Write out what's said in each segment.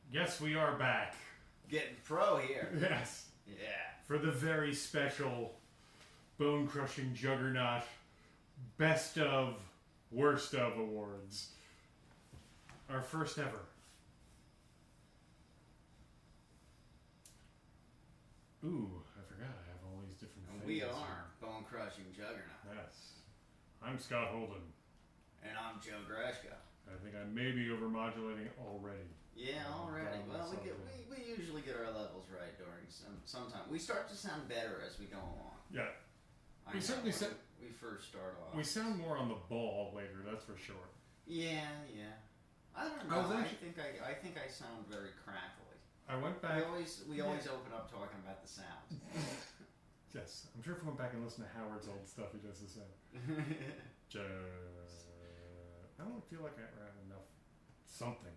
Yes, we are back. Getting pro here. Yes. Yeah. For the very special bone-crushing Juggernaut Best of, Worst of Awards. Our first ever. Ooh, I forgot I have all these different things. We are bone-crushing Juggernaut. Yes. I'm Scott Holden. And I'm Joe Greshko. I think I may be overmodulating already. Yeah, already. Well, we usually get our levels right during sometime. We start to sound better as we go along. Yeah. We certainly we first start off. We sound more on the ball later, that's for sure. Yeah, yeah. I don't know. I think I sound very crackly. I went back. We always open up talking about the sounds. Yes, I'm sure if we went back and listened to Howard's old stuff, he does the same. I don't feel like I ever had enough something.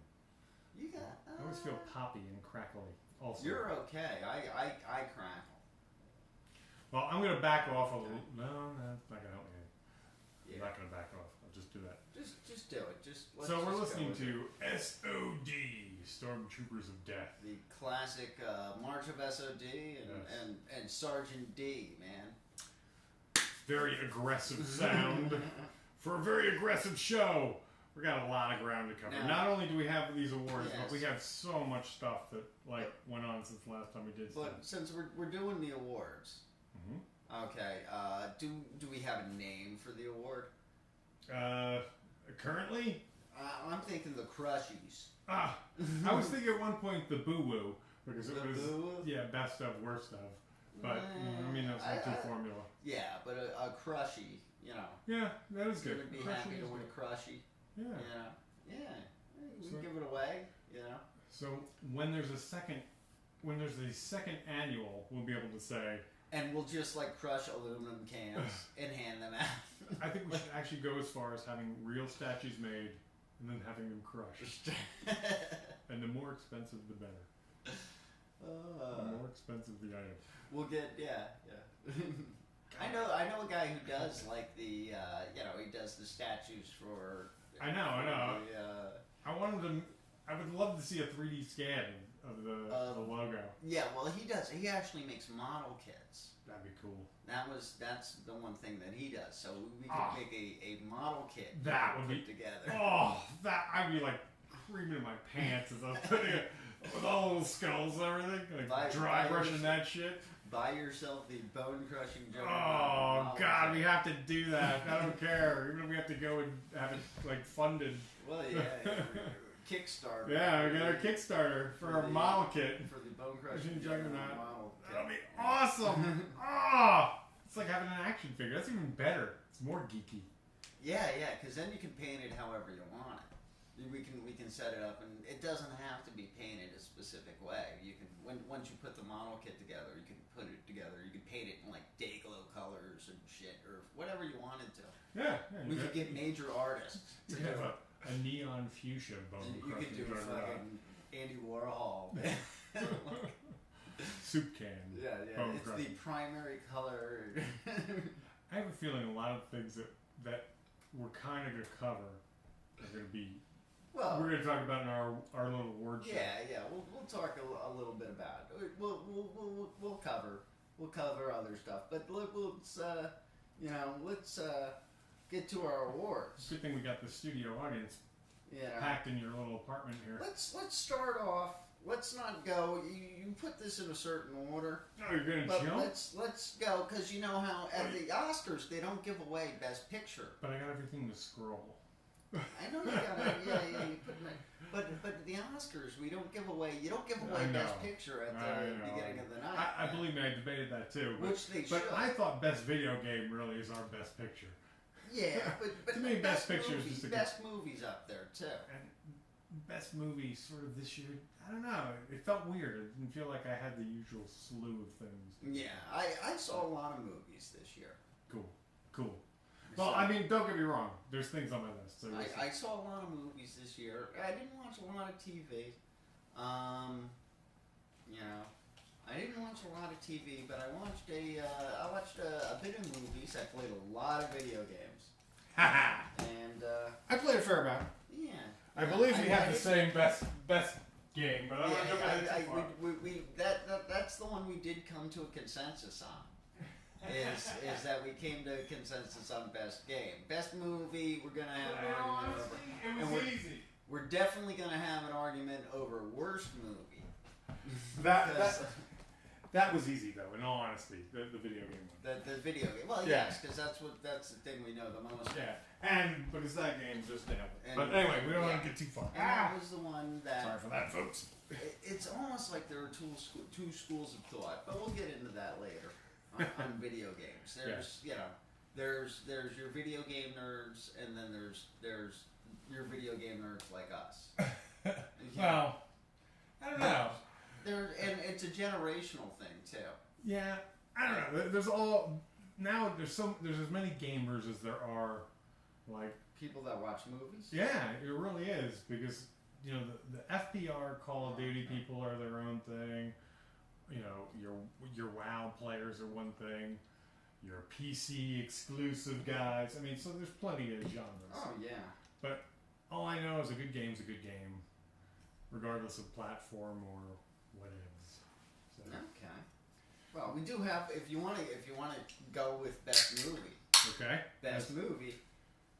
You got. I always feel poppy and crackly. Also, you're okay. I crackle. Well, I'm gonna back off a little. No, that's not gonna help me. Yeah. I'm not gonna back off. I'll just do that. Just do it. So we're listening to SOD, Stormtroopers of Death. The classic March of SOD and Sergeant D, man. Very aggressive sound for a very aggressive show. We got a lot of ground to cover. Not only do we have these awards, but we have so much stuff that went on since the last time we did stuff. But since we're doing the awards, okay, do we have a name for the award? Currently? I'm thinking the Crushies. I was thinking at one point the Boo Woo, because it was best of, worst of. But I mean that's not too formula. Yeah, but a Crushy, you know. Yeah, that is good. You'd be happy to win a Crushy. Yeah. We can give it away, you know. So when there's a second annual, we'll be able to say. And we'll just crush aluminum cans and hand them out. I think we should actually go as far as having real statues made and then having them crushed. And the more expensive, the better. The more expensive the item. We'll get I know a guy who does he does the statues for. I know. I would love to see a 3D scan of the logo. Yeah, well, he does. He actually makes model kits. That'd be cool. That's the one thing that he does. So we could make a model kit that would put be together. I'd be creaming in my pants as I was putting it with all those skulls and everything, dry brushing that shit. Buy yourself the bone-crushing Juggernaut. Oh, God, we have to do that. I don't care. Even if we have to go and have it, funded. Well, yeah. Kickstarter. Yeah, we got our Kickstarter for our model kit. For the bone-crushing Juggernaut model kit. That'll be awesome. It's like having an action figure. That's even better. It's more geeky. Yeah, because then you can paint it however you want it. We can set it up, and it doesn't have to be painted a specific way. You can once you put the model kit together, you can put it together. You can paint it in Day-Glo colors and shit, or whatever you wanted to. Yeah. We could get major artists. You could have a neon fuchsia bone. You could do fucking Andy Warhol. Soup can. Yeah. It's the primary color. I have a feeling a lot of things that we're kind of gonna cover are gonna be. Well, we're going to talk about in our little award show. Yeah. We'll talk a little bit about it. We'll cover other stuff, but let's get to our awards. Good thing we got the studio audience packed in your little apartment here. Let's start off. Let's not go. You put this in a certain order. Oh, you're going to jump? Let's go, because you know how at the Oscars they don't give away Best Picture. But I got everything to scroll. I know you gotta, you put but the Oscars, we don't give away. You don't give away Best Picture at the beginning of the night. I believe me, I debated that too. Which they should. But I thought Best Video Game really is our Best Picture. Yeah, but to me, Best Picture is just Best Movies up there too. And Best Movie sort of this year. I don't know. It felt weird. It didn't feel like I had the usual slew of things. Yeah, I saw a lot of movies this year. Cool. Well, I mean, don't get me wrong. There's things on my list. So I saw a lot of movies this year. I didn't watch a lot of TV. I didn't watch a lot of TV, but I watched a bit of movies. I played a lot of video games. And I played a fair amount. Yeah. I believe we have the same best game, but I don't want to jump ahead too far. That's the one we did come to a consensus on. is that we came to a consensus on best game. Best movie, we're gonna have an argument over. It was easy. We're definitely gonna have an argument over worst movie. That was easy though. In all honesty, the video game one. The video game. Well, Yeah. yes, because that's the thing we know the most. Yeah, but it's that game just now. But anyway, we don't want to get too far. And that was the one that. Sorry for that, folks. It's almost like there are two schools of thought, but we'll get into that later on video games. There's there's your video game nerds, and then there's your video game nerds like us. Well, I don't know. And it's a generational thing too. Yeah, I don't know. There's as many gamers as there are like people that watch movies. Yeah, it really is, because you know the FBR Call of Duty people are their own thing. You know, your WoW players are one thing. Your PC exclusive guys. I mean, so there's plenty of genres. Oh yeah. But all I know is a good game's a good game, regardless of platform or whatevs. So. Okay. Well, we do have. If you want to go with best movie. Okay. Best movie,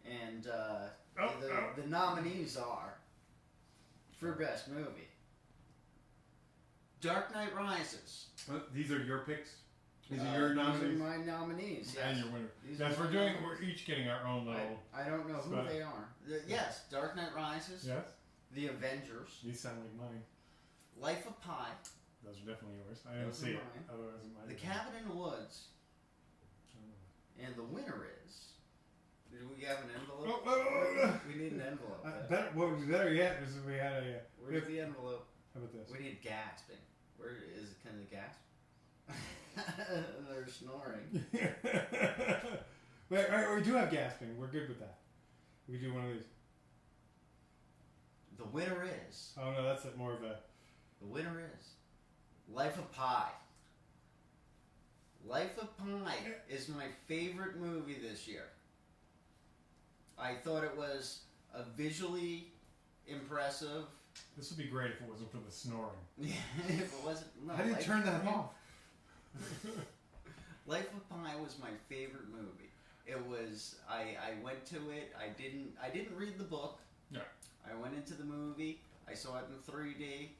and the nominees are for best movie. Dark Knight Rises. These are your picks. These are your nominees. These are my nominees. Yes. And your winner. Yes, we're each getting our own little. I don't know who they are. Yes, Dark Knight Rises. Yes. The Avengers. These sound like mine. Life of Pi. Those are definitely yours. I didn't see it. Otherwise, it might. The Cabin in the Woods. And the winner is. Do we have an envelope? We need an envelope. What would be better yet is if we had a. Where's the envelope? How about this? We need gasping. Where is it? Can they gasp? They're snoring. Wait, we do have gasping. We're good with that. We do one of these. The winner is. Oh no, that's more of a. The winner is Life of Pi. Life of Pi is my favorite movie this year. I thought it was a visually impressive. This would be great if it wasn't for the snoring. If it wasn't. No, how do you turn that off? Life of Pi was my favorite movie. It was. I went to it. I didn't read the book. Yeah. I went into the movie. I saw it in 3D.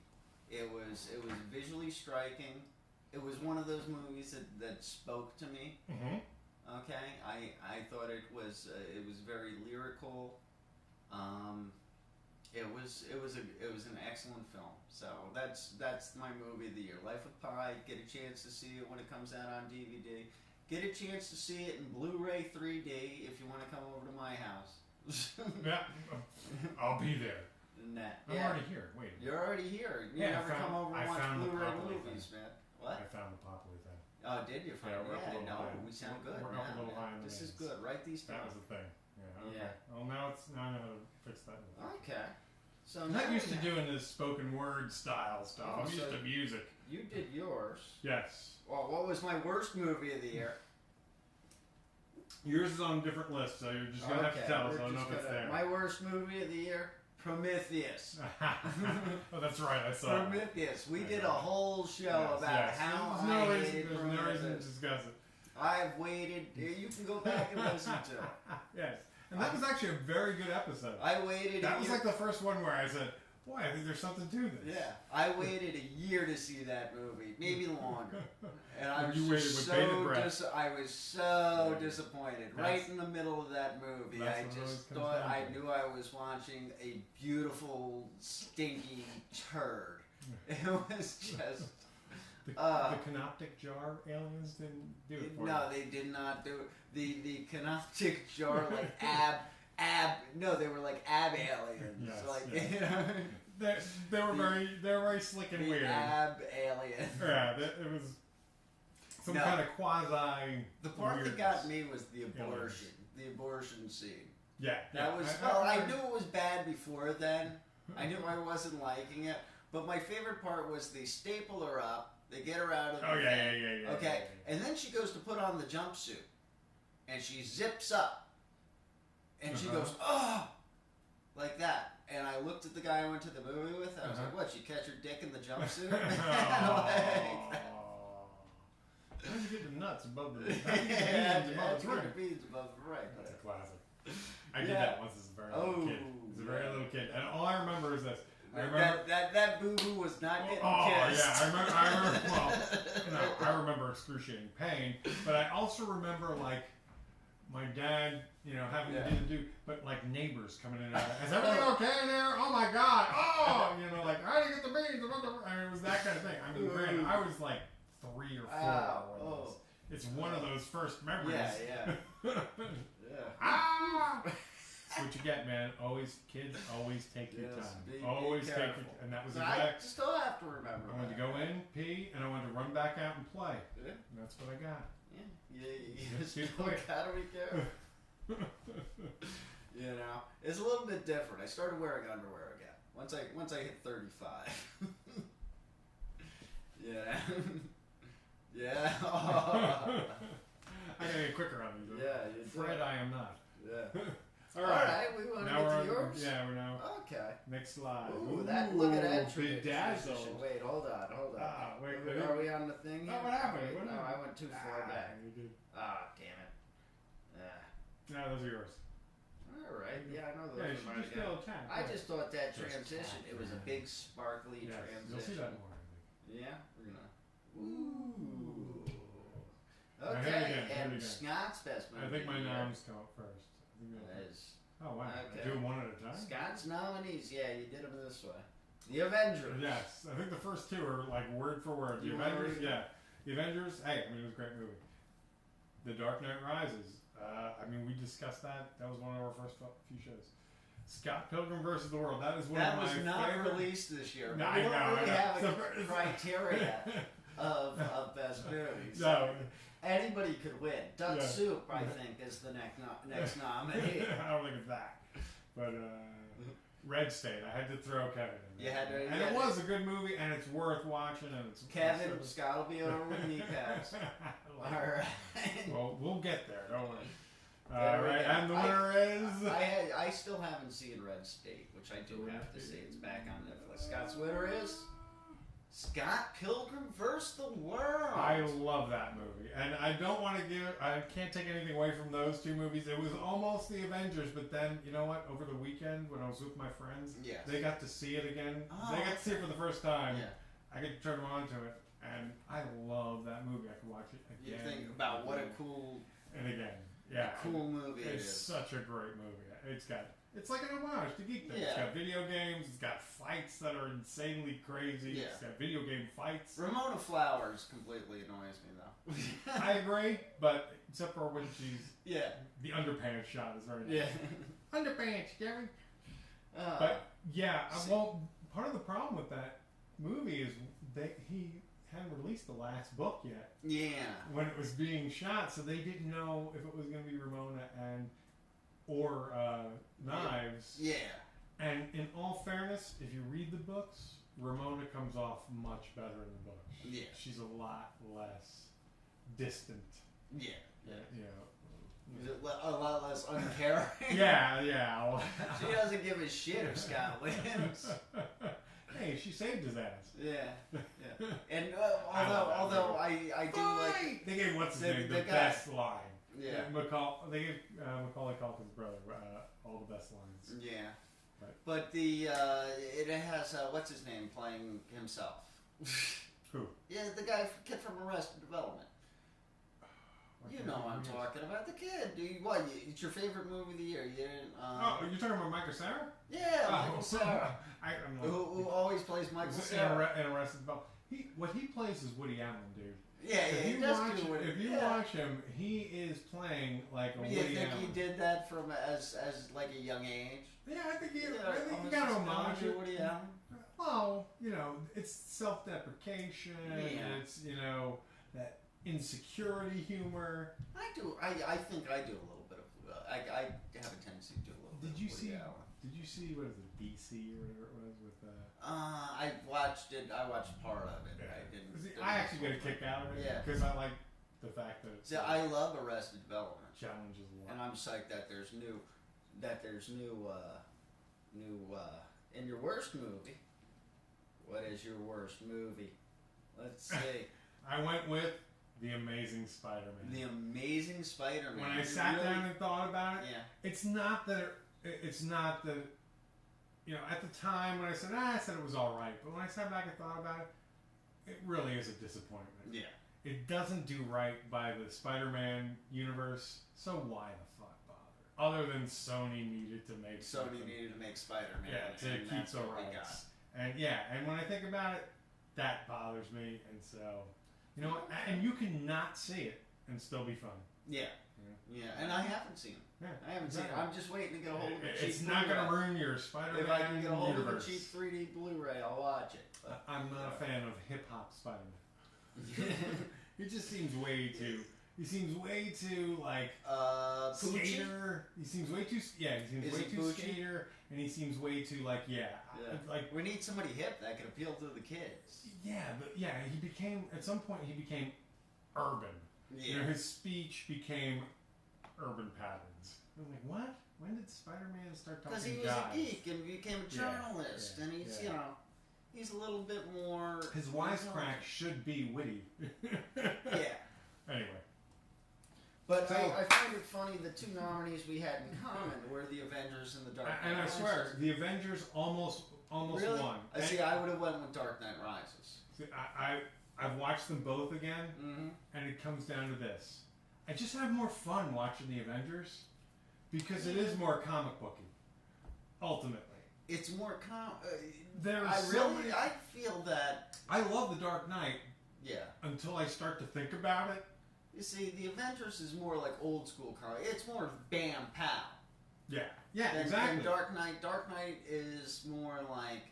It was visually striking. It was one of those movies that spoke to me. Mm-hmm. Okay, I thought it was very lyrical. It was an excellent film. So that's my movie of the year. Life of Pi. Get a chance to see it when it comes out on DVD. Get a chance to see it in Blu-ray 3D if you want to come over to my house. Yeah, I'll be there. I'm already here. Wait. You're already here. You never come over and watch Blu-ray movies, man. What? I found the Populi thing. Oh, did you find it? Yeah, no, we sound good. We're up a little high in the This is names. good. Write these down. That was the thing. Yeah. Okay. Yeah. Well, now I know how to fix that. Okay. So I'm not used to doing this spoken word style stuff. Oh, I'm used to music. You did yours. Yes. Well, what was my worst movie of the year? Yours is on a different list, so you're just gonna have to tell us. I don't know if it's there. My worst movie of the year, Prometheus. Oh, that's right. I saw Prometheus. We did a whole show about how I hated Prometheus. There's no reason to discuss it. I've waited. You can go back and listen to it. Yes. And that was actually a very good episode. I waited. That was like the first one where I said, boy, I think there's something to this. Yeah. I waited a year to see that movie, maybe longer. And I was I was so disappointed. Right in the middle of that movie, I just thought I knew I was watching a beautiful, stinky turd. It was just. The canoptic jar aliens didn't do it for you. No, they did not do it. The canoptic jar, like no, they were like ab aliens. Yes, like, yes. You know, they were very slick and weird. Ab alien. Yeah, it was some kind of quasi. The part that got me was the abortion. The abortion scene. Yeah, that was. I knew it was bad before then. I knew I wasn't liking it. But my favorite part was they staple her up. They get her out of the thing. Yeah. Okay, and then she goes to put on the jumpsuit, and she zips up, and she goes, oh, like that. And I looked at the guy I went to the movie with. I was like, "What? You catch your dick in the jumpsuit?" How'd you get the nuts above the beans above the ring? the beans above the ring. That's a classic. I did that once as a very little kid. As a very little kid, and all I remember is this. I remember that boo-boo was not getting kissed. Yeah, I remember. Well, I remember excruciating pain, but I also remember like my dad, having to do, but like neighbors coming in and out. Is everything okay in there? Oh my God! Oh, like how do you get the beans? I mean, it was that kind of thing. I mean, granted, I was like 3 or 4. It's one of those first memories. Yeah. That's what you get, man. Kids always take your time. Be always take careful. your, and that was I still have to remember. I wanted to go in, pee, and I wanted to run back out and play. Yeah. And that's what I got. You still gotta be careful. It's a little bit different. I started wearing underwear again once I hit 35. Yeah. I gotta get quicker on these. Fred, I am not. Yeah. All right, we want to get to yours? Yeah, we're now. Okay. Next slide. Look at that bedazzled. Wait, hold on. Wait, Are we on the thing here? Oh, what happened? No, I went too far back. You did. Damn it. No, those are yours. All right. Yeah, I know those you are should mine. just go tap. I just thought that transition, it was a big sparkly transition. You'll see that more. Yeah, we're gonna. Ooh. Now, Okay, and Scott's best movie. I think my noms come up first. That is. Oh wow! Okay. Do them one at a time. Scott's nominees. Yeah, you did them this way. The Avengers. Yes, I think the first 2 are like word for word. The Avengers. Yeah, the Avengers. Hey, I mean it was a great movie. The Dark Knight Rises. I mean we discussed that. That was one of our first few shows. Scott Pilgrim vs. the World. That is one of my favorite. That was not released this year. No, we don't really have a so, criteria of best movies. No. Anybody could win. Duck Soup, I think, is the next nominee. I don't think it's that. But Red State, I had to throw Kevin in there. And it was a good movie, and it's worth watching. And it's Kevin, Scott will be over with kneecaps. All right. Well, we'll get there. Don't worry. All right, and the winner is... I still haven't seen Red State, which I do have to see. It's back on Netflix. Scott's winner is... Scott Pilgrim vs. the World. I love that movie, and I don't want to I can't take anything away from those 2 movies. It was almost the Avengers, but then, you know what, over the weekend when I was with my friends, they got to see it again. They got to see it for the first time. I get to turn them on to it, and I love that movie. I could watch it again. You think about what a cool... And again, cool movie it is. It's such a great movie. It's like an homage to geekdom. Yeah. It's got video games. It's got fights that are insanely crazy. Yeah. It's got video game fights. Ramona Flowers completely annoys me though. I agree, but except for when she's the underpants shot is very nice. Yeah. Underpants, Jerry. But well, part of the problem with that movie is he hadn't released the last book yet. Yeah. When it was being shot, so they didn't know if it was going to be Ramona or Knives. Yeah. And in all fairness, if you read the books, Ramona comes off much better in the books. Yeah. She's a lot less distant. Yeah. Yeah. A lot less uncaring. Yeah. She doesn't give a shit if Scott wins. Hey, she saved his ass. Yeah. And although I do like... They gave what's his name the best line. Yeah. They gave Macaulay Culkin's brother all the best lines. Yeah. Right. But it has what's his name playing himself. Who? Yeah, the kid from Arrested Development. You know what I'm talking about. The kid. It's your favorite movie of the year. You didn't. You're talking about Michael Cera? Yeah, Michael Cera. Who always plays Michael Cera in Arrested Development. What he plays is Woody Allen, dude. Yeah, If you watch him, he is playing like a Woody Allen. You think he did that from as like a young age? Yeah, I think he got a homage to Woody Allen. Well, it's self-deprecation. Yeah. It's that insecurity humor. I think I do a little bit of. I have a tendency to do a little bit. Did you see what is it, BC or whatever it was with? I watched it. I watched part of it. Yeah. I didn't. I actually get a kick out of it. Yeah. Because I like the fact that it's I love Arrested Development. Challenges a lot. And I'm psyched that there's new in your worst movie. What is your worst movie? Let's see. I went with The Amazing Spider-Man. The Amazing Spider-Man. When I sat down and thought about it, yeah. it's not that, you know, at the time when I said it was all right, but when I sat back and thought about it, it really is a disappointment. Yeah. It doesn't do right by the Spider-Man universe, so why the fuck bother? Other than Sony needed to make Spider-Man. Yeah, to keep the rights. And and when I think about it, that bothers me, and so, you know what, and you can not see it and still be fun. Yeah. And I haven't seen it. Yeah, I haven't seen it. I'm just waiting to get a hold of a cheap It's not going to ruin your Spider-Man If I can get a hold universe. of a cheap 3D Blu-ray, I'll watch it. But, I'm not a fan of hip-hop Spider-Man. He just seems way too... He seems way too, like, skater. He seems way too... Yeah, he seems way too skater, and he seems way too, like, like... We need somebody hip that can appeal to the kids. Yeah, but, he became... At some point, he became urban. Yeah. You know, his speech became urban patterns. I was like, what? When did Spider-Man start talking? Because he was a geek and became a journalist, and he's, you know, he's a little bit more... His wisecrack should be witty. Anyway. But so, I find it funny the two nominees we had in common were the Avengers and the Dark Knight Rises. And I swear, the Avengers almost really? won. I would have went with Dark Knight Rises. See, I've watched them both again, and it comes down to this. I just have more fun watching the Avengers because it is more comic booky. Ultimately, it's more I feel that I love the Dark Knight. Yeah. Until I start to think about it. You see, the Avengers is more like old school comic. It's more bam pow. Yeah. Yeah. Exactly. And Dark Knight is more like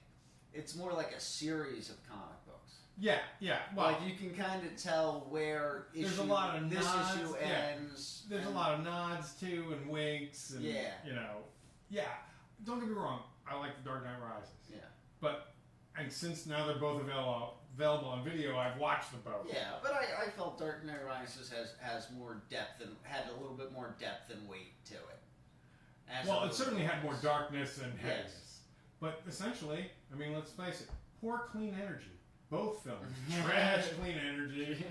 it's more like a series of comic books. Yeah, yeah. Well, like you can kind of tell where there's a lot of this nods, issue ends. There's a lot of nods too, and winks, and you know, Don't get me wrong. I like the Dark Knight Rises. Yeah. And since now they're both available on video, I've watched them both. Yeah, but I felt Dark Knight Rises has more depth and had a little bit more depth and weight to it. Well, it certainly had more darkness and heaviness. Yes. But essentially, I mean, let's face it, poor clean energy. Both films. Trash, clean energy.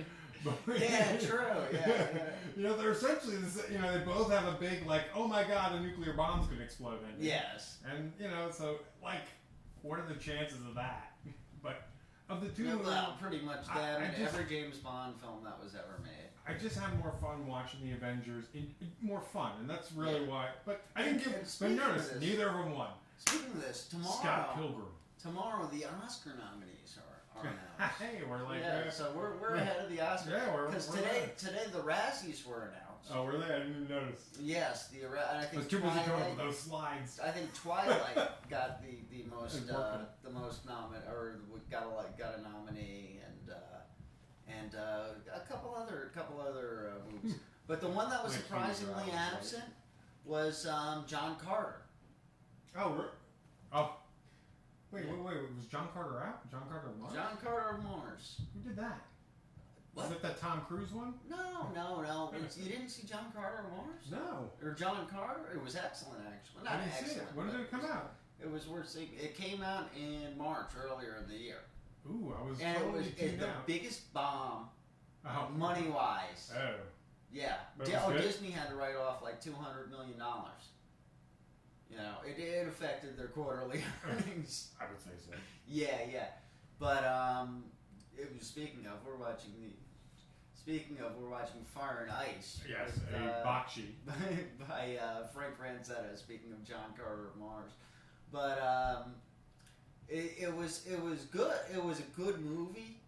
Yeah, true. Yeah. You know, they're essentially, you know, they both have a big, like, oh my god, a nuclear bomb's going to explode in it. Yes. And, you know, so, like, what are the chances of that? But of the two... Yeah, well, pretty much that. Every James Bond film that was ever made. I just had more fun watching the Avengers. More fun, and that's really why... But I didn't give... But notice, neither of them won. Speaking of this, tomorrow... Scott Pilgrim. Tomorrow, the Oscar nominees are announced. Hey, we're like... so we're ahead of the Oscars. Yeah, because today the Razzies were announced. Oh, were they? I didn't even notice. Yes, I think I was too busy coming up with those slides. I think Twilight got the most got a nominee and a couple other movies. But the one that was surprisingly absent was John Carter. Oh. Wait, was John Carter out? John Carter of Mars? John Carter of Mars. Who did that? What? Was it that Tom Cruise one? No. You didn't see John Carter of Mars? No. Or John Carter? It was excellent, actually. I didn't see it. When did it come out? It was worth seeing. It came out in March, earlier in the year. Ooh, I was and totally it was the biggest bomb, money-wise. Oh. Yeah. Disney had to write off like $200 million. You know, it affected their quarterly earnings. I would say so. Yeah. But it was we're watching Fire and Ice. Yes, a bocce by Frank Francetta. Speaking of John Carter of Mars, but it was good. It was a good movie,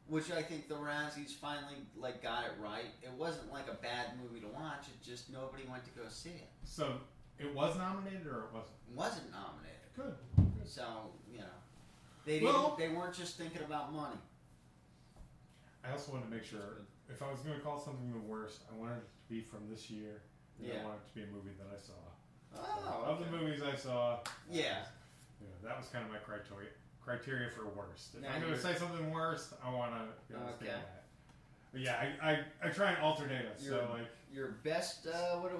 which I think the Razzies finally got it right. It wasn't like a bad movie to watch. It just nobody went to go see it. So. It was nominated, or it wasn't? It wasn't nominated. Good. So, you know, they weren't just thinking about money. I also wanted to make sure, if I was going to call something the worst, I wanted it to be from this year. And I wanted it to be a movie that I saw. Oh, Of the movies I saw. That was kind of my criteria for worst. If I'm going to say something worst, I want to stick with that. But yeah, I try and alternate it. So your best.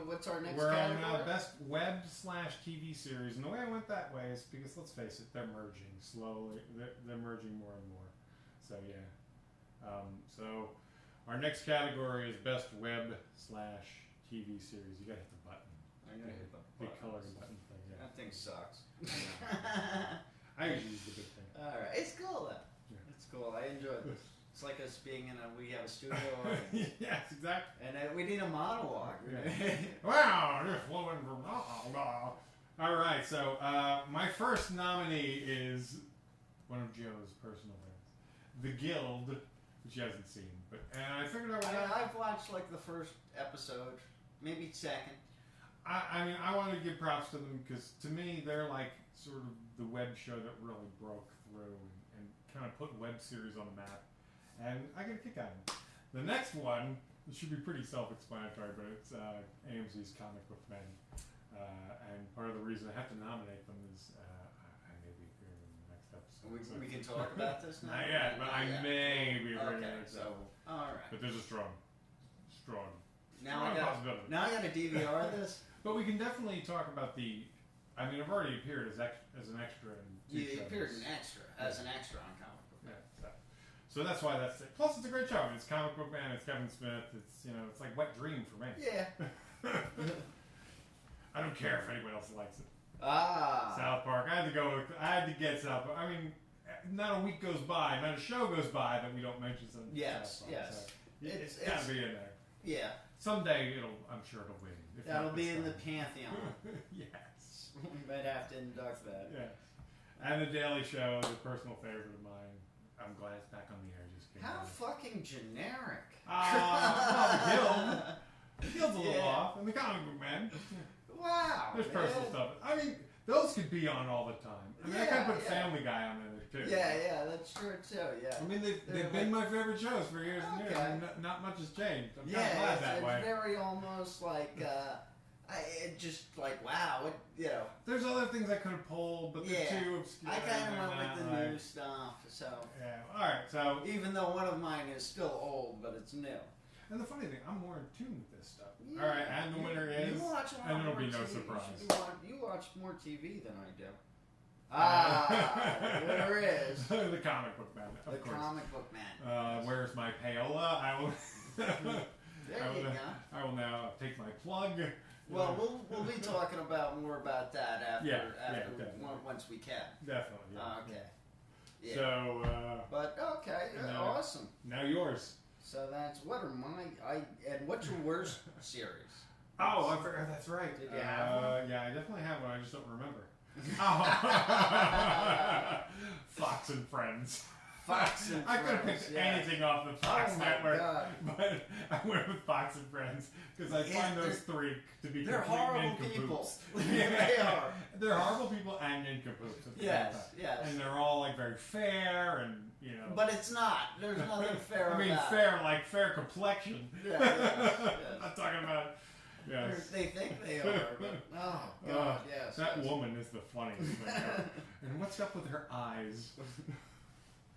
What's our next We're category? on best web/TV series, and the way I went that way is because let's face it, they're merging slowly. They're merging more and more. So yeah. So our next category is best web/TV series. You gotta hit the button. I gotta hit the big coloring button thing. Yeah. That thing sucks. I usually use the big thing. All right, it's cool though. Yeah. It's cool. I enjoy this. It's like us being we have a studio audience. Yes, exactly. And we need a monologue. Yeah. Wow, this woman from all right, so my first nominee is one of Joe's personal favorites, The Guild, which you hasn't seen, and I figured I've watched like the first episode, maybe second. I mean, I wanted to give props to them because to me they're like sort of the web show that really broke through and kind of put web series on the map. And I get a kick out of it. The next one, it should be pretty self-explanatory, but it's AMC's Comic Book Men. And part of the reason I have to nominate them is I may be appearing in the next episode. We can talk about this now? Not yet, but I may be appearing in the next episode. All right. But there's a strong Now I got to DVR this? But we can definitely talk about I mean, I've already appeared as an extra in two shows. You appeared as an extra on Comic Book Man. Yeah, so that's why that's it. Plus, it's a great show. It's Comic Book Man. It's Kevin Smith. It's it's like wet dream for me. Yeah. I don't care if anyone else likes it. South Park. I had to get South Park. I mean, not a week goes by, not a show goes by that we don't mention some. Yes, South Park. yes. So it's gotta be in there. Yeah. Someday I'm sure it'll win. That'll be in the pantheon. Yes. We might have to induct that. Yeah. And The Daily Show is a personal favorite of mine. I'm glad it's back on the air. Just came How out. fucking generic. The Guild. The Guild's a little off. And the Comic Book Man. Wow. There's personal stuff. I mean, those could be on all the time. I mean, I kind of put Family Guy on there too. Yeah, that's true too. Yeah. I mean, they've been my favorite shows for years and years. I mean, not much has changed. I'm kind of glad that way. It's very almost like, just like, wow, There's other things I could have pulled, but they're too obscure. I kind of went with the new stuff, so. Yeah, alright, so. Even though one of mine is still old, but it's new. And the funny thing, I'm more in tune with this stuff. Yeah, alright, and the winner is. And it'll be no surprise. You watch more TV than I do. The winner is. The Comic Book Man, of course. The Comic Book Man. Where's my payola? I will. There you go. I will now take my plug. Well, we'll be talking more about that after once we can. Definitely. Yeah. Okay. Yeah. So. But okay, awesome. Now yours. So what are and what's your worst series? Oh, I forgot. That's right. Did you have one? Yeah, I definitely have one. I just don't remember. Fox and Friends. Fox and Friends. I could have picked anything off the Fox Network, but I went with Fox and Friends because I find those three to be complete horrible people. They are. They're horrible people and nincompoops. Yes. And they're all like very fair and But it's not. There's nothing fair. I mean, about fair complexion. Yes. I'm not talking about. Yes. They think they are, but oh god, yes. That woman is the funniest thing ever. And what's up with her eyes?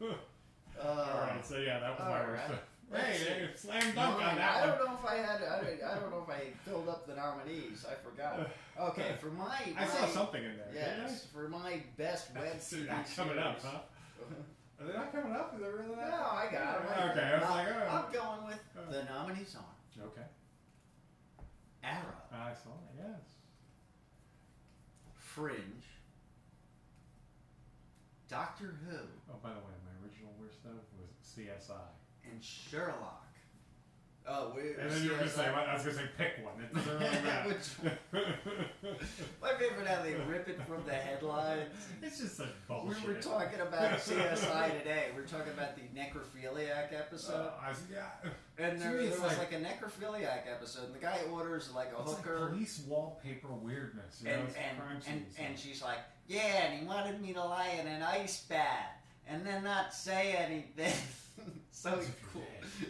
Alright, so yeah, that was my worst. Hey, slam dunk on that one. I don't know if I filled up the nominees. I forgot. Okay, for I saw something in there. Yes, for my best web series. Coming up, huh? Are they not coming up? Is there really that? No, I got it. Okay, I was like, I'm going with the nominees on. Okay. Arrow. I saw that, yes. Fringe. Doctor Who. Oh, by the way, my original worst stuff was CSI. And Sherlock. Oh, and then you were going to say, I was going to say pick one. It doesn't really matter. My favorite how they rip it from the headlines. It's just such bullshit. We were talking about CSI today. We were talking about the necrophiliac episode. And there was like a necrophiliac episode, and the guy orders like a hooker. Like police wallpaper weirdness. And she's like, yeah, and he wanted me to lie in an ice bath and then not say anything.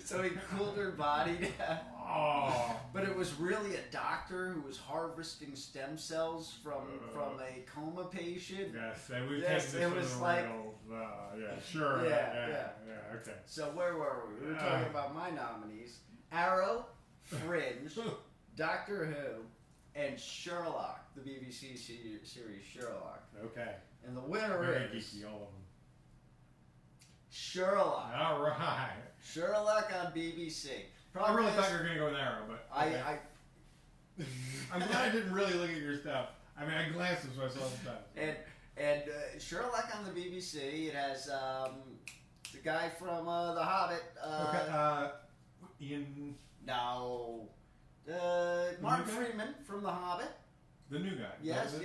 So he cooled her body down. Oh. But it was really a doctor who was harvesting stem cells from a coma patient. Yes, and we it was like sure. Yeah, okay. So where were we? We were talking about my nominees: Arrow, Fringe, Doctor Who, and Sherlock, the BBC series Sherlock. Okay. And the winner Very is geeky, all of them. Sherlock. All right. Sherlock on BBC. I really thought you were going to go with Arrow, but okay. I'm glad I didn't really look at your stuff. I mean, I glanced as I saw the stuff. And Sherlock on the BBC. It has the guy from The Hobbit. Okay. Ian. No. Martin Freeman from The Hobbit. The new guy. Yes, the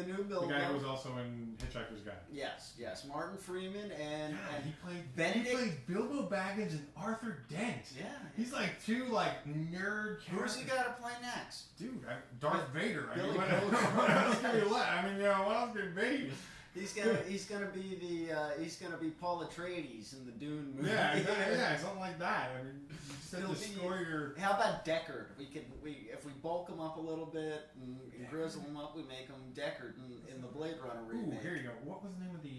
new Bilbo. The guy who was also in Hitchhiker's Guide. Yes. Martin Freeman and he played Benedict. He played Bilbo Baggins and Arthur Dent. Yeah. He's like two nerd characters. Who's he got to play next? Dude, Darth Vader. I mean, Billy what else can we let? I mean, what else can be? He's gonna be Paul Atreides in the Dune movie. Yeah, something like that. I mean, you just have to score your. How about Deckard? If we bulk him up a little bit and grizzle him up, we make him Deckard in the Blade Runner remake. Ooh, here you go. What was the name of the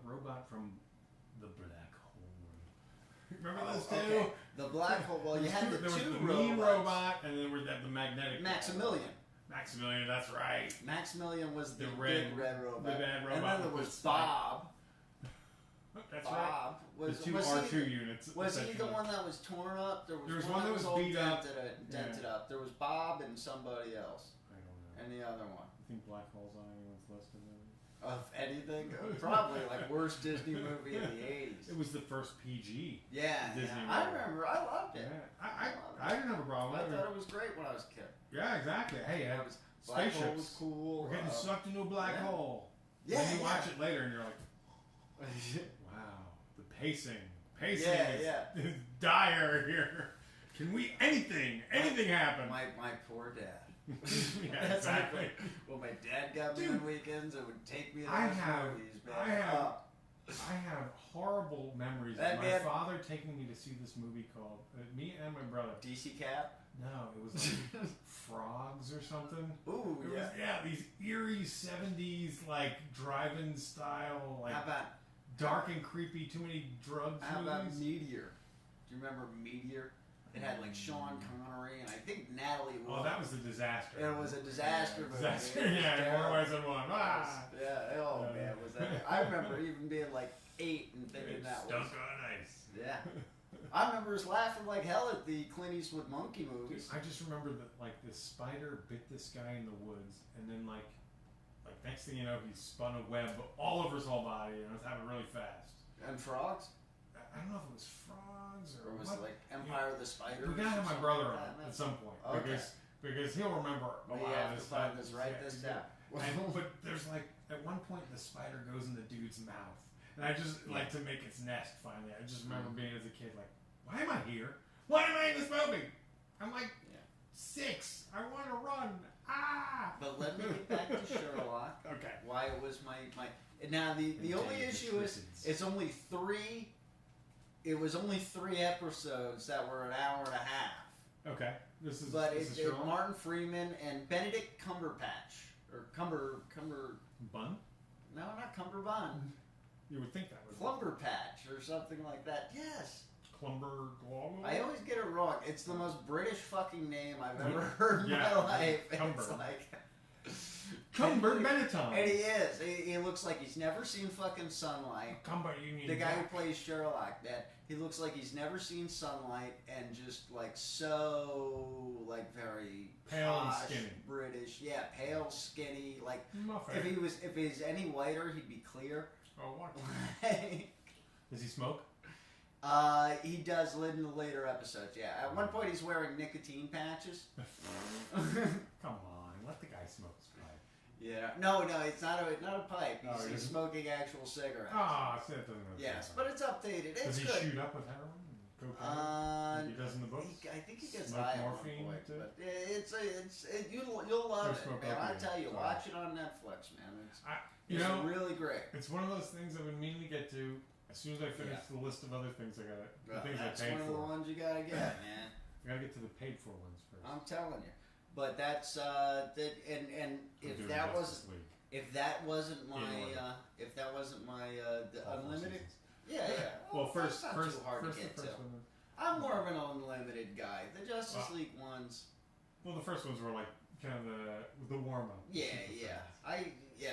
robot from the Black Hole? Remember those two? Okay. The Black Hole. Well, you had the two robots. There was the mean robot, and then we had the magnetic. Maximilian. Maximilian, that's right. Maximilian was the big red robot. The bad robot. And then there was Bob. That's Bob right. The two R2 units. Was he the one that was torn up? There was one that was all beat up. Dented up. There was Bob and somebody else. I don't know. And the other one. You think Black Hole's on anyone's list of movies? Of anything? Probably like worst Disney movie in the 80s. It was the first PG. Yeah. Disney movie. I remember. I loved it. Yeah. I didn't have a problem. I thought it was great when I was a kid. Yeah, exactly. Hey, Black spaceships. Hole was cool. We're getting sucked into a black hole. Yeah. And you watch it later and you're like, wow, the pacing is dire here. Can anything happen? My poor dad. Yeah, exactly. Well, my dad got me on weekends. It would take me to I those have movies, man. I have horrible memories of my father taking me to see this movie called me and my brother. DC Cap? No, it was like Frogs or something. Ooh, it was, these eerie 70s like drive-in style, like how about dark and creepy, too many drugs. How about Meteor? Do you remember Meteor? It had like Sean Connery and I think Natalie Wood. Oh, that was a disaster. It was a disaster movie. Yeah, more ways than one. Yeah, man, was that? I remember even being like 8 and thinking that was. Stunk on ice. Yeah. I remember us laughing like hell at the Clint Eastwood monkey movies. I just remember that like this spider bit this guy in the woods, and then like next thing you know, he spun a web all over his whole body, and it was happening really fast. And frogs? I don't know if it was frogs or was what. it like Empire of the Spiders? We gotta have my brother on at some point because he'll remember a lot of this stuff. Write this down. But there's like at one point the spider goes in the dude's mouth, and I just like to make its nest. Finally, I just remember being as a kid like, why am I here? Why am I in this movie? I'm like 6. I want to run. But let me get back to Sherlock. Okay. Why it was my now the only issue is it's only 3. It was only 3 episodes that were an hour and a half. Okay. But it's Martin Freeman and Benedict Cumberbatch or Cumber Bun? No, not Cumberbund. You would think that was Clumberpatch or something like that. Yes. Clumber. I always get it wrong. It's the most British fucking name I've ever heard in my life. Cumber. It's like Cumber Benetton. And he is. He looks like he's never seen fucking sunlight. The guy who plays Sherlock, that he looks like he's never seen sunlight and just like so like very pale posh, and skinny. British. Yeah, pale, skinny. Like Muffin. if he's any whiter, he'd be clear. Oh, what? Does he smoke? He does in the later episodes. Yeah, at one point he's wearing nicotine patches. Come on, let the guy smoke his pipe. Yeah, no, it's not a pipe. He's smoking actual cigarettes. So that doesn't really yes, but it's updated. It's Does he good. shoot up with heroin and cocaine? Like he does in the books. I think he gets Smoke high morphine at one point. too? But you'll love it, man. I tell you, watch it on Netflix, man. It's really great. It's one of those things I've been meaning to get to. As soon as I finish the list of other things I paid for. That's one of the ones you gotta get, man. I gotta get to the paid for ones first. I'm telling you. But that's and if that wasn't my the unlimited. Yeah. Well, first too hard to get to. I'm more of an unlimited guy. The Justice League ones. Well, the first ones were like kind of the warm up. Yeah.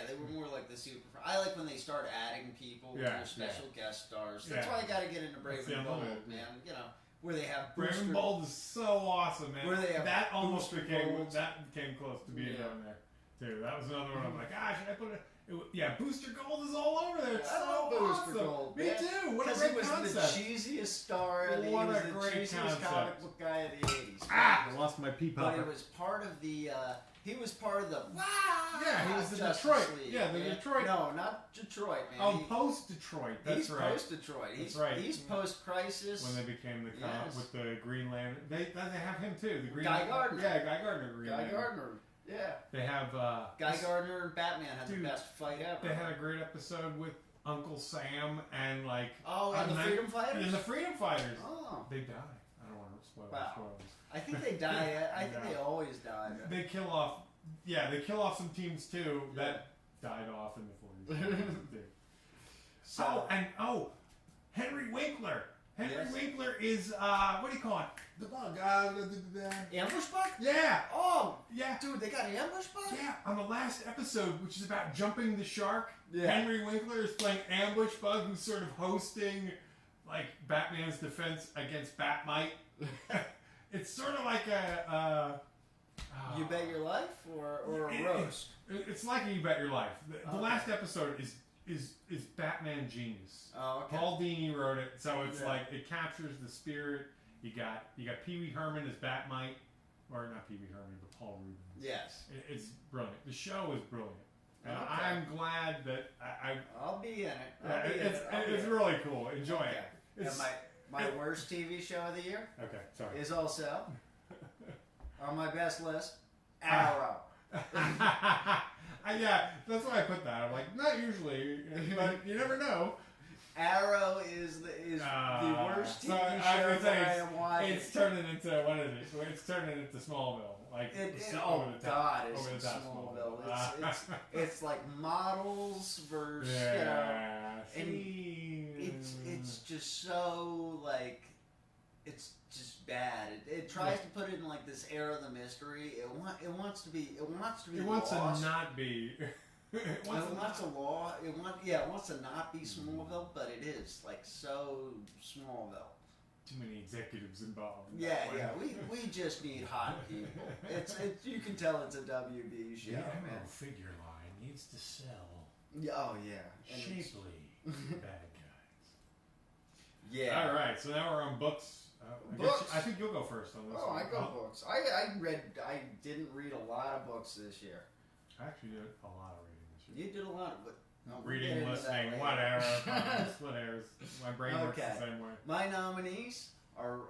They were more like the super. I like when they start adding people with their special guest stars. That's why I got to get into Brave and Bold, man. You know, where they have Brave and Bold is so awesome, man. Where they have that almost Booster became Golds. that came close to being down there too. That was another one. I'm like, should I put it? Booster Gold is all over there. It's so Booster awesome. Gold. Me too. What a Because great he was concept. the cheesiest star, and he What was a the great cheesiest concept. comic book guy of the '80s. I lost my pea But popper. he was part of the. He was part of the. Yeah, he was the Justice Detroit. League, Yeah, the man. Detroit. No, not Detroit, man. Oh, post Detroit. That's he's right. post Detroit. That's right. He's post Crisis. When they became the Yes. with the Green Lantern, they have him too. The Green Guy Gardner. Yeah, Guy Gardner. Green Guy Lantern. Gardner. Yeah. They have Guy Gardner and Batman had the best fight ever. They had a great episode with Uncle Sam and like. And the Freedom Fighters. And the Freedom Fighters. Oh. They die. I don't want to spoil spoilers. I think they die. I think they always die. They kill off. Yeah, they kill off some teams too that died off in the 40s. So, Henry Winkler. Henry Yes. Winkler is what do you call it? The bug. Ambush Bug? Yeah. Oh, Yeah. dude, they got an Ambush Bug? Yeah, on the last episode, which is about jumping the shark, Yeah. Henry Winkler is playing Ambush Bug, who's sort of hosting, like, Batman's defense against Batmite. It's sort of like a You Bet Your Life or a roast? It's like a You Bet Your Life. The last episode is Batman Genius. Oh, okay. Paul Dini wrote it, so it's like it captures the spirit. You got Pee Wee Herman as Batmite, or not Pee Wee Herman, but Paul Rubens. Yes. It's brilliant. The show is brilliant. And Okay. I'm glad that I'll be in it. it's really cool. Enjoy it. And my worst TV show of the year Okay, sorry. is also on my best list, Arrow. Yeah, that's why I put that. I'm like, not usually, but you never know. Arrow is the worst TV show that I am watching. It's turning into what is it? It's turning into Smallville. Like It's over the top Smallville. It's like models versus it's just so like it's just bad. It tries to put it in like this era of the mystery. It wants to be lost. to not be. It wants to not be Smallville, but it is like so Smallville. Too many executives involved. Yeah. We just need hot people. It's you can tell it's a WB show, man. Figure line needs to sell. Oh yeah. Shapely bad guys. Yeah. All right, so now we're on books. I think you'll go first on this. Oh, one. I go books. I didn't read a lot of books this year. I actually did a lot of reading this year. You did a lot of Reading, listening, whatever. Split hairs. My brain works the same way. My nominees are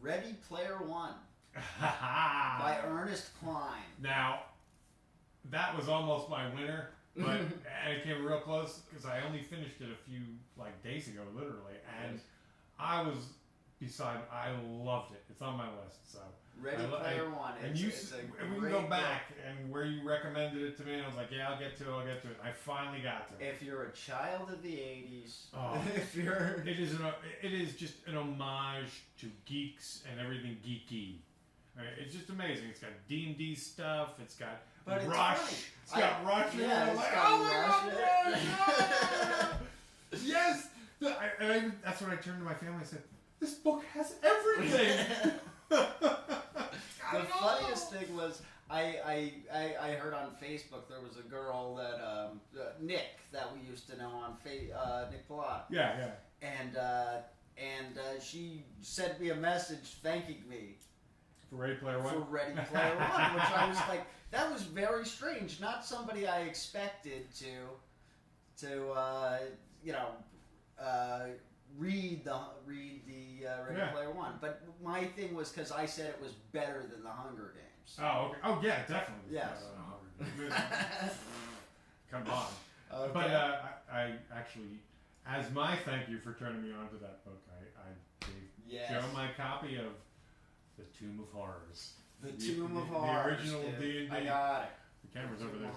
Ready Player One by Ernest Cline. Now, that was almost my winner, but and it came real close because I only finished it a few days ago, literally, and I loved it. It's on my list, so. Ready Player One. And we can go back and where you recommended it to me, and I was like, yeah, I'll get to it. I finally got to it. If you're a child of the '80s, it is just an homage to geeks and everything geeky. Right? It's just amazing. It's got D&D stuff. It's got Rush. It's got Rush. Yeah, I'm like, oh my God, yes. That's when I turned to my family and said, this book has everything. The funniest thing was I heard on Facebook there was a girl that Nick that we used to know on Nick Pilata. Yeah. And she sent me a message thanking me for Ready Player One. For Ready Player One, which I was like, that was very strange. Not somebody I expected to read the Ready Player One, but my thing was because I said it was better than the Hunger Games. Oh, okay. Oh, yeah, definitely. Yes. Come on. Okay. But I actually, as my thank you for turning me on to that book, I gave Joe my copy of The Tomb of Horrors. The Tomb of Horrors. The original D&D. I got it. The camera's over there.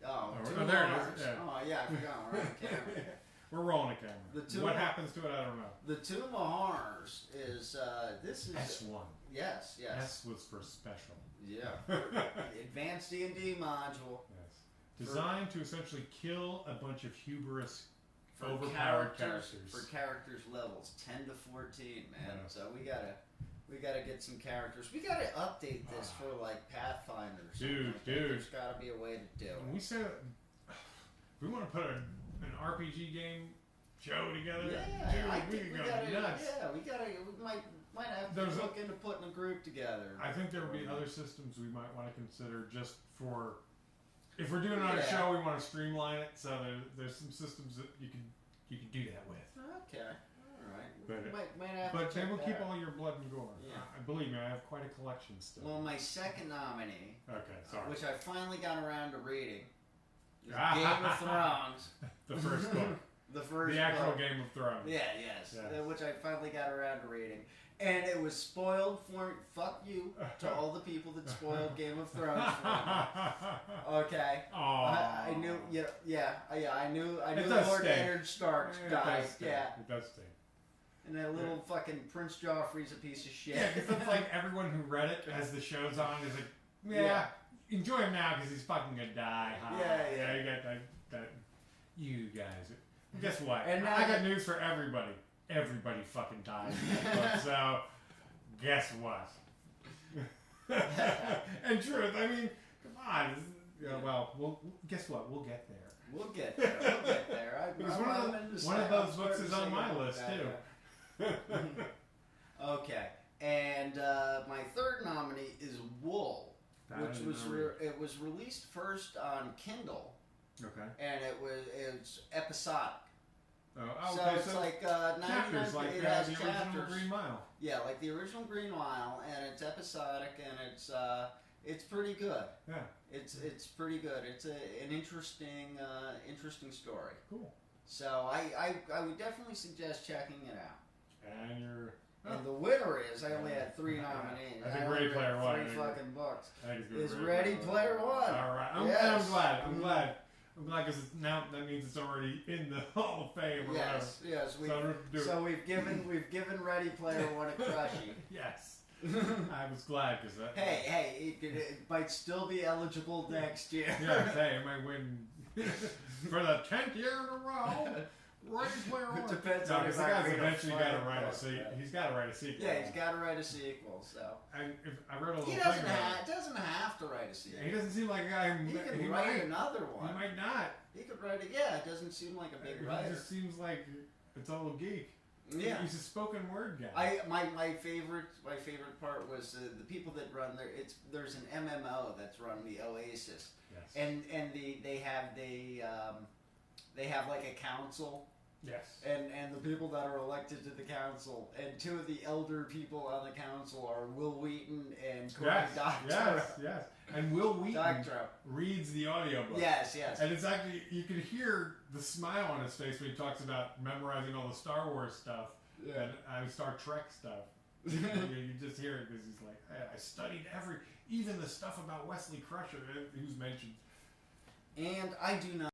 Oh, there it is. Yeah. Oh, yeah, I forgot. We're on camera. We're rolling a camera. What happens to it, I don't know. The Tomb of Horrors is this is S1. Yes. S was for special. Yeah. Advanced D&D module. Yes. Designed to essentially kill a bunch of hubris, For overpowered characters. For characters levels 10 to 14, man. Yeah. So we gotta get some characters. We gotta update this for like Pathfinder. Or something. Dude. There's gotta be a way to do it. We said we want to put an RPG game show together. Yeah, dude, we could go nuts. Yeah, we might have to look into putting a group together. I think there would be other systems we might want to consider just for. If we're doing it on a show, we want to streamline it, so there's some systems that you can do that with. Okay, all right. But, might have but to they check will that keep out. all your blood and gore. Yeah. Believe me, I have quite a collection still. Well, my second nominee, sorry. which I finally got around to reading, is Game of Thrones. The first book. The actual Game of Thrones. Yeah, yes. Which I finally got around to reading. And it was spoiled for me. Fuck you to all the people that spoiled Game of Thrones for me. Okay. I knew. I knew Lord Eddard Stark died. Yeah. It does stink. And that little fucking Prince Joffrey's a piece of shit. Yeah, because it's like everyone who read it as the show's on is like, enjoy him now because he's fucking gonna die. Yeah. You got that. You guys. Guess what? And I got news for everybody. Everybody fucking dies. So, guess what? And truth, I mean, come on. Well, guess what? We'll get there. We'll get there. Because one of those books is on my list, too. Okay. And my third nominee is Wool, which was released first on Kindle. Okay. And it's episodic. Oh, so okay, it's like 99. Chapters, like it has the chapters. original Green Mile. Yeah, like the original Green Mile, and it's episodic, and it's pretty good. Yeah. It's pretty good. It's an interesting story. Cool. So I would definitely suggest checking it out. And you're. And the winner is, I only had 3 nominees. I think Ready Player One. 3 fucking books. Is Ready Player One. All right. I'm glad because that means it's already in the Hall of Fame or whatever. Yes. We've given Ready Player One a Crushy. Yes. I was glad because that. Hey, it might still be eligible next year. Yes, hey, it might win for the 10th year in a row. Ready Player One. It depends on if the guy's eventually got to write a sequel. He's got to write a sequel. Yeah, he's got to write a sequel. So I wrote a little. He doesn't have to write a sequel. He doesn't seem like a guy who. He can write another one. He might not. He could write it. Yeah, it doesn't seem like a big writer. He just seems like it's a little geek. Yeah, he's a spoken word guy. My favorite part was the people that run there. There's an MMO that's run, the Oasis. Yes. And they have like a council. Yes. And the people that are elected to the council, and 2 of the elder people on the council are Will Wheaton and Cory Doctorow. Yes. And Will Wheaton reads the audiobook. Yes. And it's actually, you can hear the smile on his face when he talks about memorizing all the Star Wars stuff and Star Trek stuff. You just hear it because he's like, I studied even the stuff about Wesley Crusher, who's mentioned. And I do not